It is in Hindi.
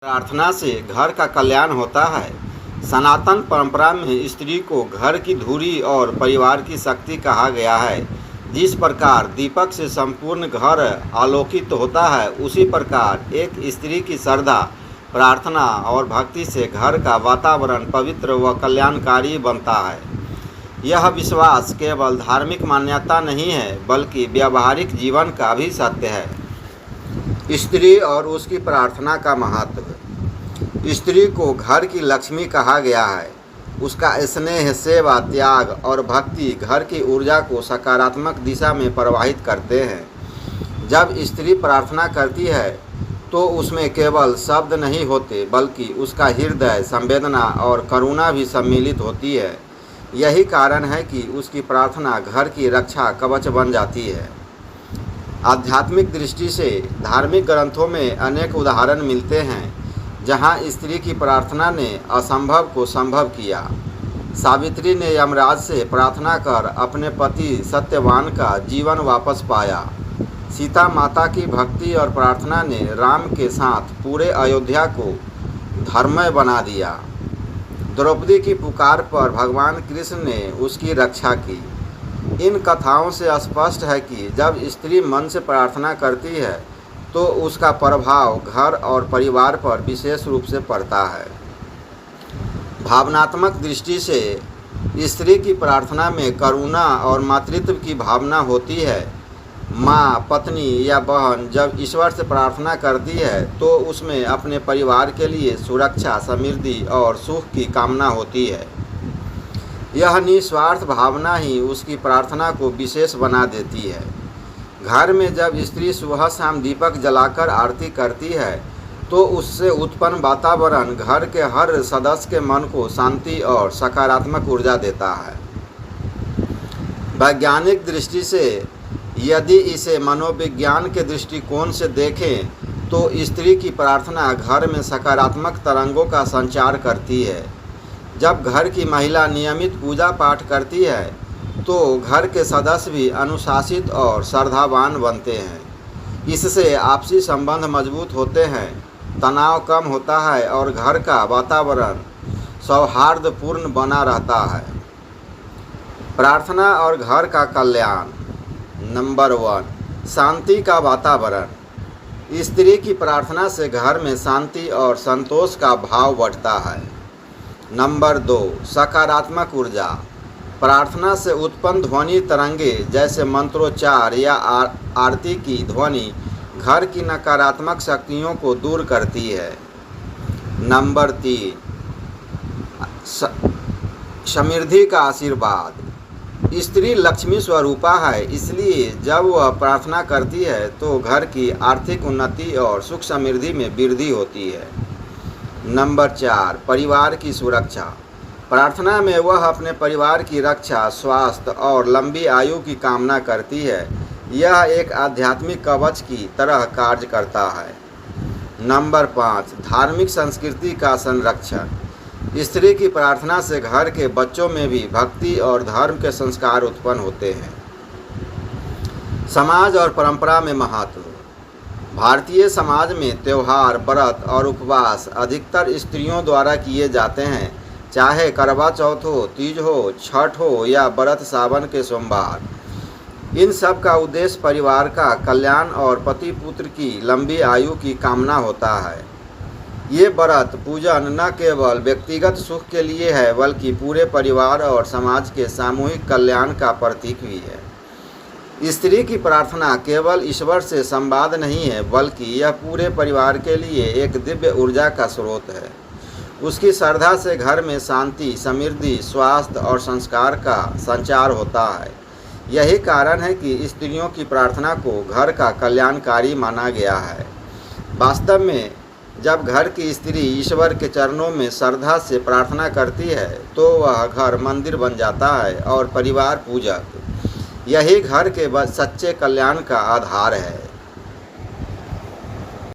प्रार्थना से घर का कल्याण होता है। सनातन परंपरा में स्त्री को घर की धुरी और परिवार की शक्ति कहा गया है। जिस प्रकार दीपक से संपूर्ण घर आलोकित होता है, उसी प्रकार एक स्त्री की श्रद्धा, प्रार्थना और भक्ति से घर का वातावरण पवित्र व कल्याणकारी बनता है। यह विश्वास केवल धार्मिक मान्यता नहीं है, बल्कि व्यावहारिक जीवन का भी सत्य है। स्त्री और उसकी प्रार्थना का महत्व। स्त्री को घर की लक्ष्मी कहा गया है। उसका स्नेह, सेवा, त्याग और भक्ति घर की ऊर्जा को सकारात्मक दिशा में प्रवाहित करते हैं। जब स्त्री प्रार्थना करती है तो उसमें केवल शब्द नहीं होते, बल्कि उसका हृदय, संवेदना और करुणा भी सम्मिलित होती है। यही कारण है कि उसकी प्रार्थना घर की रक्षा कवच बन जाती है। आध्यात्मिक दृष्टि से धार्मिक ग्रंथों में अनेक उदाहरण मिलते हैं जहां स्त्री की प्रार्थना ने असंभव को संभव किया। सावित्री ने यमराज से प्रार्थना कर अपने पति सत्यवान का जीवन वापस पाया। सीता माता की भक्ति और प्रार्थना ने राम के साथ पूरे अयोध्या को धर्ममय बना दिया। द्रौपदी की पुकार पर भगवान कृष्ण ने उसकी रक्षा की। इन कथाओं से स्पष्ट है कि जब स्त्री मन से प्रार्थना करती है तो उसका प्रभाव घर और परिवार पर विशेष रूप से पड़ता है। भावनात्मक दृष्टि से स्त्री की प्रार्थना में करुणा और मातृत्व की भावना होती है। माँ, पत्नी या बहन जब ईश्वर से प्रार्थना करती है तो उसमें अपने परिवार के लिए सुरक्षा, समृद्धि और सुख की कामना होती है। यह निस्वार्थ भावना ही उसकी प्रार्थना को विशेष बना देती है। घर में जब स्त्री सुबह शाम दीपक जलाकर आरती करती है तो उससे उत्पन्न वातावरण घर के हर सदस्य के मन को शांति और सकारात्मक ऊर्जा देता है। वैज्ञानिक दृष्टि से यदि इसे मनोविज्ञान के दृष्टिकोण से देखें तो स्त्री की प्रार्थना घर में सकारात्मक तरंगों का संचार करती है। जब घर की महिला नियमित पूजा पाठ करती है तो घर के सदस्य भी अनुशासित और श्रद्धावान बनते हैं। इससे आपसी संबंध मजबूत होते हैं, तनाव कम होता है और घर का वातावरण सौहार्दपूर्ण बना रहता है। प्रार्थना और घर का कल्याण। नंबर 1, शांति का वातावरण। स्त्री की प्रार्थना से घर में शांति और संतोष का भाव बढ़ता है। नंबर 2, सकारात्मक ऊर्जा। प्रार्थना से उत्पन्न ध्वनि तरंगे जैसे मंत्रोच्चार या आरती की ध्वनि घर की नकारात्मक शक्तियों को दूर करती है। नंबर 3, समृद्धि का आशीर्वाद। स्त्री लक्ष्मी स्वरूपा है, इसलिए जब वह प्रार्थना करती है तो घर की आर्थिक उन्नति और सुख समृद्धि में वृद्धि होती है। नंबर 4, परिवार की सुरक्षा। प्रार्थना में वह अपने परिवार की रक्षा, स्वास्थ्य और लंबी आयु की कामना करती है। यह एक आध्यात्मिक कवच की तरह कार्य करता है। नंबर 5, धार्मिक संस्कृति का संरक्षण। स्त्री की प्रार्थना से घर के बच्चों में भी भक्ति और धर्म के संस्कार उत्पन्न होते हैं। समाज और परंपरा में महत्व। भारतीय समाज में त्यौहार, व्रत और उपवास अधिकतर स्त्रियों द्वारा किए जाते हैं, चाहे करवा चौथ हो, तीज हो, छठ हो या व्रत सावन के सोमवार। इन सब का उद्देश्य परिवार का कल्याण और पति पुत्र की लंबी आयु की कामना होता है। ये व्रत पूजन न केवल व्यक्तिगत सुख के लिए है, बल्कि पूरे परिवार और समाज के सामूहिक कल्याण का प्रतीक भी है। स्त्री की प्रार्थना केवल ईश्वर से संवाद नहीं है, बल्कि यह पूरे परिवार के लिए एक दिव्य ऊर्जा का स्रोत है। उसकी श्रद्धा से घर में शांति, समृद्धि, स्वास्थ्य और संस्कार का संचार होता है। यही कारण है कि स्त्रियों की प्रार्थना को घर का कल्याणकारी माना गया है। वास्तव में जब घर की स्त्री ईश्वर के चरणों में श्रद्धा से प्रार्थना करती है तो वह घर मंदिर बन जाता है और परिवार पूजक। यही घर के सच्चे कल्याण का आधार है।